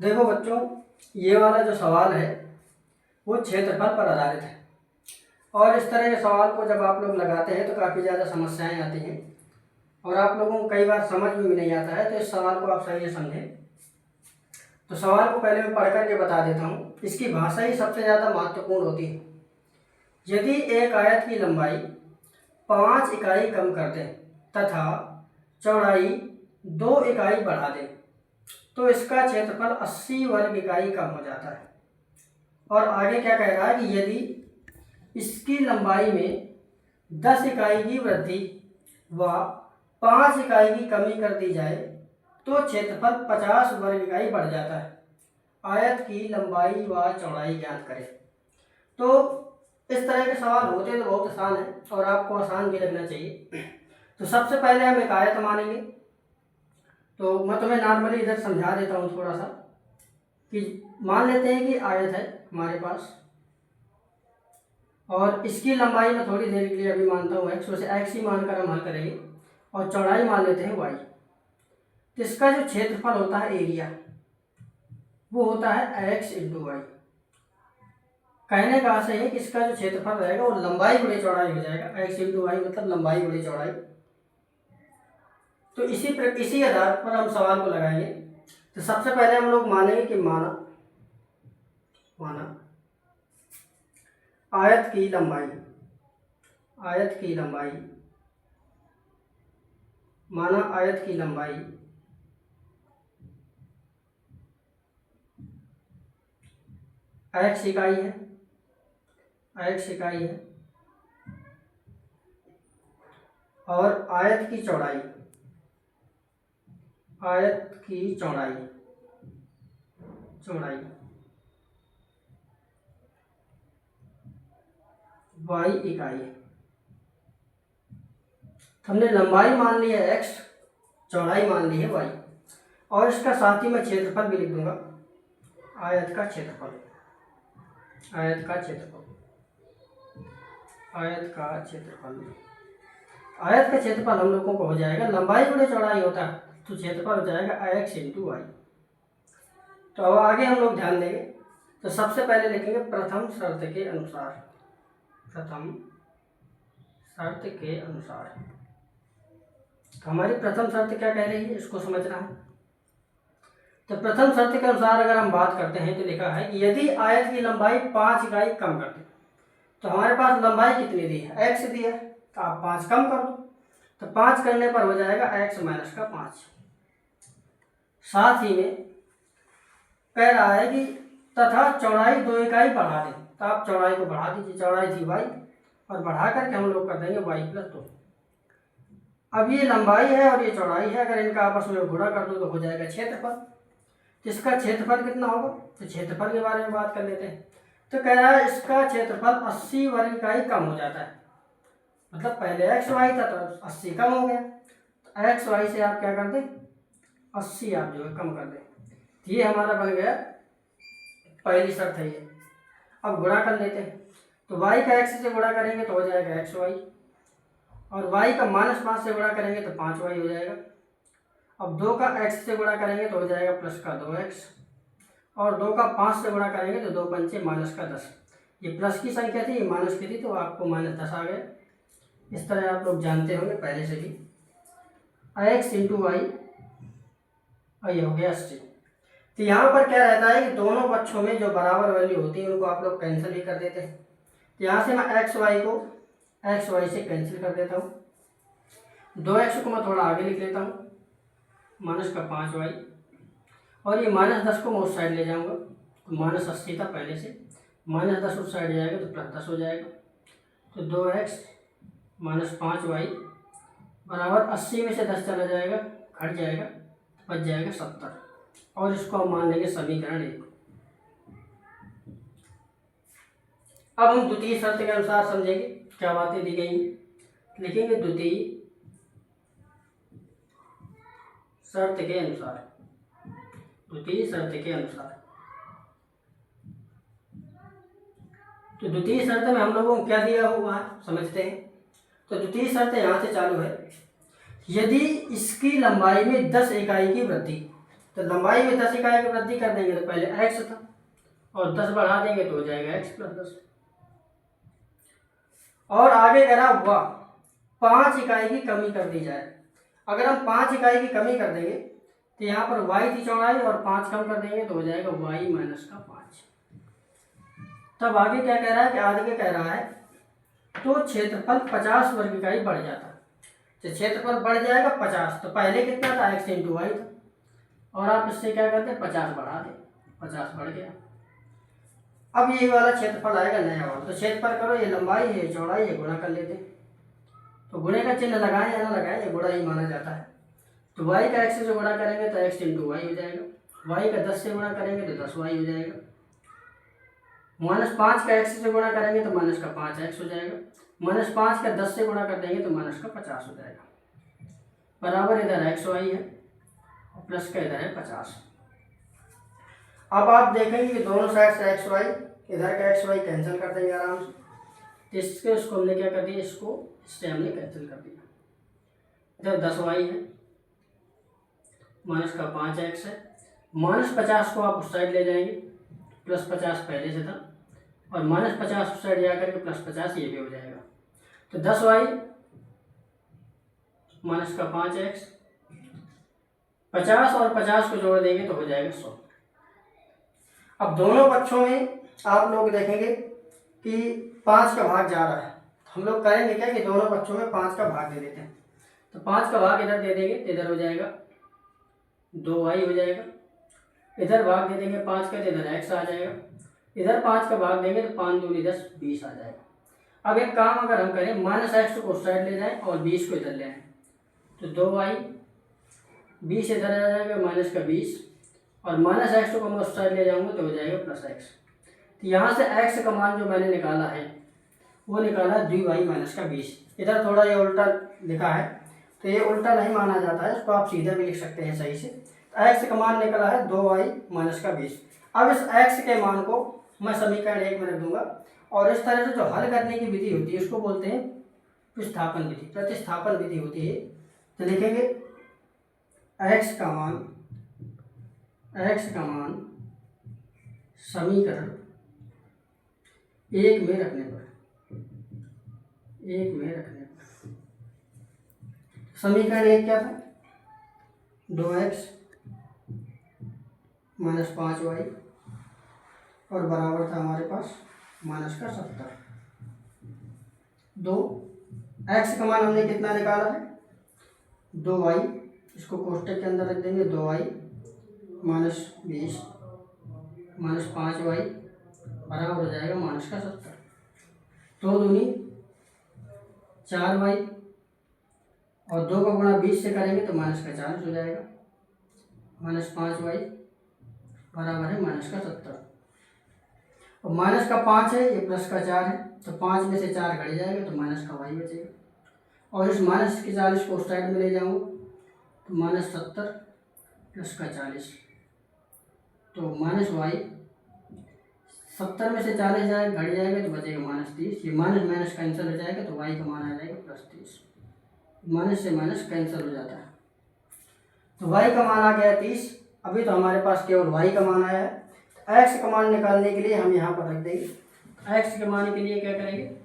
देखो बच्चों, ये वाला जो सवाल है वो क्षेत्रफल पर आधारित है और इस तरह के सवाल को जब आप लोग लगाते हैं तो काफ़ी ज़्यादा समस्याएं आती हैं और आप लोगों को कई बार समझ में भी नहीं आता है। तो इस सवाल को आप सही से समझें। तो सवाल को पहले मैं पढ़ करके बता देता हूँ। इसकी भाषा ही सबसे ज़्यादा महत्वपूर्ण होती है। यदि एक आयत की लंबाई 5 इकाई कम कर दें तथा चौड़ाई 2 इकाई बढ़ा दें तो इसका क्षेत्रफल 80 वर्ग इकाई कम हो जाता है। और आगे क्या कह रहा है कि यदि इसकी लंबाई में 10 इकाई की वृद्धि व 5 इकाई की कमी कर दी जाए तो क्षेत्रफल 50 वर्ग इकाई बढ़ जाता है। आयत की लंबाई व चौड़ाई ज्ञात करें। तो इस तरह के सवाल होते हैं तो बहुत आसान है और आपको आसान भी लगना चाहिए। तो सबसे पहले हम एक आयत मानेंगे। तो मैं तुम्हें नॉर्मली इधर समझा देता हूँ थोड़ा सा कि मान लेते हैं कि आयत है हमारे पास और इसकी लंबाई में थोड़ी देर के लिए अभी मानता हूँ एक्स, वैसे एक्स ही मानकर हम हल करेंगे और चौड़ाई मान लेते हैं वाई। तो इसका जो क्षेत्रफल होता है एरिया वो होता है एक्स इंटू वाई। कहने का आशय है कि इसका जो क्षेत्रफल रहेगा वो लंबाई गुणे चौड़ाई हो जाएगा। एक्स इंटू वाई मतलब लंबाई गुणे चौड़ाई। तो इसी आधार पर हम सवाल को लगाएंगे। तो सबसे पहले हम लोग मानेंगे कि माना आयत की लंबाई माना आयत की लंबाई एक्स इकाई है और आयत की चौड़ाई वाई इकाई है। हमने लंबाई मान ली है एक्स, चौड़ाई मान ली है वाई और इसका साथ ही मैं क्षेत्रफल भी लिख दूंगा। आयत का क्षेत्रफल हम लोगों को हो जाएगा, लंबाई गुणे चौड़ाई होता है तो क्षेत्रफल हो जाएगा एक्स इंटू वाई। तो अब आगे हम लोग ध्यान देंगे। तो सबसे पहले लिखेंगे प्रथम शर्त के अनुसार। तो हमारी प्रथम शर्त क्या कह रही है इसको समझना है। तो प्रथम शर्त के अनुसार अगर हम बात करते हैं तो लिखा है कि यदि आयत की लंबाई 5 इकाई कम कर दे तो हमारे पास लंबाई कितनी दी है, एक्स दी है, तो आप 5 कम कर दो। तो 5 करने पर हो जाएगा एक्स माइनस का 5। साथ ही में कह रहा है कि तथा चौड़ाई 2 इकाई बढ़ा दें। तो आप चौड़ाई को बढ़ा दीजिए, चौड़ाई थी वाई और बढ़ा करके हम लोग कर देंगे वाई प्लस 2। अब ये लंबाई है और ये चौड़ाई है, अगर इनका आपस में गुणा कर दो तो हो जाएगा क्षेत्रफल। इसका क्षेत्रफल कितना होगा, तो क्षेत्रफल के बारे में बात कर लेते हैं। तो कह रहा है इसका क्षेत्रफल 80 वर्ग इकाई कम हो जाता है। मतलब पहले एक्स वाई था तो 80 कम हो गया, तो एक्स वाई से आप क्या कर दें 80 आप जो है कम कर दें। ये हमारा बन गया पहली शर्त है ये। अब गुणा कर लेते हैं। तो वाई का एक्स से गुणा करेंगे तो हो जाएगा एक्स वाई और वाई का -5 से गुणा करेंगे तो 5 वाई हो जाएगा। अब 2 का x से गुणा करेंगे तो हो जाएगा प्लस का 2x और 2 का 5 से गुणा करेंगे तो 2 पंचे माइनस का 10। ये प्लस की संख्या थी, ये माइनस की थी तो आपको -10 आ गया। इस तरह आप लोग जानते होंगे पहले से भी। x इंटू वाई और ये हो गया 80। तो यहाँ पर क्या रहता है कि दोनों पक्षों में जो बराबर वैल्यू होती है उनको आप लोग कैंसिल ही कर देते हैं। तो यहाँ से मैं एक्स वाई को एक्स वाई से कैंसिल कर देता हूँ। 2x को मैं थोड़ा आगे लिख लेता हूँ माइनस का 5 वाई और ये -10 को मैं उस साइड ले जाऊँगा तो -80 था पहले से, -10 उस साइड जाएगा तो +10 हो जाएगा। तो 2x -5 वाई बराबर 80 में से 10 चला जाएगा, घट जाएगा, बच जाएगा 70 और इसको हम मान लेंगे समीकरण 1। अब हम द्वितीय शर्त के अनुसार समझेंगे क्या बातें दी गई हैं। लिखेंगे द्वितीय शर्त के अनुसार। तो द्वितीय शर्त में हम लोगों को क्या दिया हुआ है समझते हैं। तो द्वितीय शर्त यहाँ से चालू है। यदि इसकी लंबाई में 10 इकाई की वृद्धि, तो लंबाई में 10 इकाई की वृद्धि कर देंगे तो पहले x था, और 10 बढ़ा देंगे तो हो जाएगा x + 10। और आगे करा हुआ 5 इकाई की कमी कर दी जाए। अगर हम 5 इकाई की कमी कर देंगे तो यहाँ पर y थी चौड़ाई, और 5 कम कर देंगे तो हो जाएगा y - 5। तब आगे क्या कह रहा है कि आगे कह रहा है तो क्षेत्रफल 50 वर्ग इकाई बढ़ जाता है। तो क्षेत्रफल बढ़ जाएगा 50, तो पहले कितना था x × y था, और आप इससे क्या करते हैं 50 बढ़ा दें, 50 बढ़ गया। अब ये वाला क्षेत्रफल आएगा नया वाला, तो क्षेत्रफल करो, ये लंबाई है चौड़ाई है, गुणा कर लेते हैं। तो गुणे का चिन्ह लगाएं या ना लगाएं, ये गुणा ही माना जाता है। तो y का x से गुणा करेंगे तो x × y हो जाएगा, y का 10 से गुणा करेंगे तो 10y हो जाएगा, -5 का x से गुणा करेंगे तो -5x हो जाएगा, -5 का 10 से गुणा कर देंगे तो -50 हो जाएगा, बराबर इधर xy है और प्लस का इधर है 50। अब आप देखेंगे कि दोनों साइड से xy, इधर का xy कैंसिल कर देंगे आराम से। इसको हमने क्या कर दिया, इससे हमने कैंसिल कर दिया। इधर 10y है, -5x है, -50 को आप उस साइड ले जाएंगे, +50 पहले से था, और -50 उस साइड जाकर के +50 ये भी हो जाएगा। तो 10y -5x, 50 और 50 को जोड़ देंगे तो हो जाएगा 100। अब दोनों पक्षों में आप लोग देखेंगे कि 5 का भाग जा रहा है, हम लोग करेंगे क्या कि दोनों पक्षों में 5 का भाग दे देते हैं। तो 5 का भाग इधर दे देंगे तो इधर हो जाएगा 2y हो जाएगा, इधर भाग दे देंगे 5 का तो इधर x आ जाएगा, इधर 5 का भाग देंगे तो 5 दूनी 10, 20 आ जाएगा। अब एक काम अगर हम करें, -x को उस साइड ले जाएं और 20 को इधर ले आएं, तो 2y 20 इधर आ जाएगा -20, और -x को मैं उस साइड ले जाऊंगा तो हो जाएगा +x। तो यहाँ से x का मान जो मैंने निकाला है वो निकाला 2y - 20। इधर थोड़ा ये उल्टा लिखा है, तो ये उल्टा नहीं माना जाता है, इसको आप सीधा भी लिख सकते हैं सही से। तो x का मान निकला है 2y - 20। अब इस x के मान को मैं समीकरण 1 में रख दूंगा, और इस तरह से जो हल करने की विधि होती है उसको बोलते हैं प्रतिस्थापन विधि होती है। तो लिखेंगे x का मान समीकरण 1 में रखने पर समीकरण 1 क्या था, 2x - 5y, और बराबर था हमारे पास -70। 2 x का मान हमने कितना निकाला है 2y, इसको कोष्टक के अंदर रख देंगे, 2y - 20 - 5y बराबर हो जाएगा -70। 2 दूनी 4y, और 2 का गुणा 20 से करेंगे तो -40 हो जाएगा, -5y बराबर है -70। और -5 है, ये +4 है, तो 5 में से 4 घट जाएगा तो -y बचेगा, और इस -40 को उस साइड में ले जाऊँ तो -70 + 40, तो -y 70 में से 40 जाएगा घट जाएगा तो बचेगा -30, ये माइनस कैंसिल हो जाएगा तो y का मान आ जाएगा +30, माइनस से माइनस कैंसिल हो जाता है, तो y का मान आ गया 30। अभी तो हमारे पास केवल y का मान आया है, तो x का मान निकालने के लिए हम यहाँ पर रख देंगे। x के मान के लिए क्या करेंगे,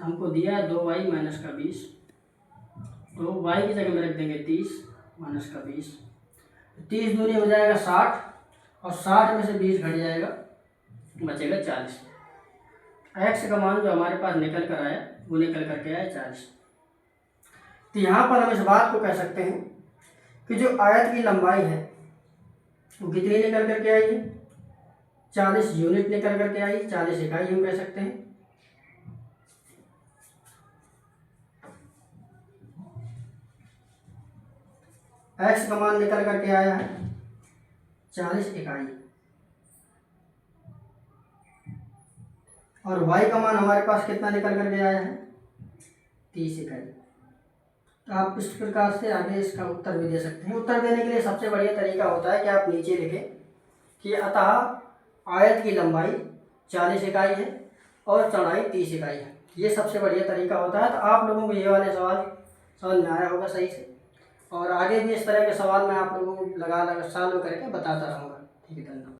हमको दिया है 2y - 20, तो y की जगह में रख देंगे 30 - 20, 30 दूनी हो जाएगा 60, और 60 में से 20 घट जाएगा, बचेगा 40। x का मान जो हमारे पास निकल कर आया वो निकल करके आया 40। तो यहाँ पर हम इस बात को कह सकते हैं कि जो आयत की लंबाई है वो कितनी निकल करके आई है, 40 यूनिट निकल करके आई, 40 इकाई हम कह सकते हैं। x का मान निकल करके आया है 40 इकाई, और y का मान हमारे पास कितना निकल करके आया है 30 इकाई। तो आप इस प्रकार से आगे इसका उत्तर भी दे सकते हैं। उत्तर देने के लिए सबसे बढ़िया तरीका होता है कि आप नीचे लिखें कि अतः आयत की लंबाई 40 इकाई है और चौड़ाई 30 इकाई है, ये सबसे बढ़िया तरीका होता है। तो आप लोगों को ये वाले सवाल समझ में आया होगा सही से। और आगे भी इस तरह के सवाल मैं आप लोगों को लगा लगा सॉल्व करके बताता रहूँगा। ठीक है, धन्यवाद।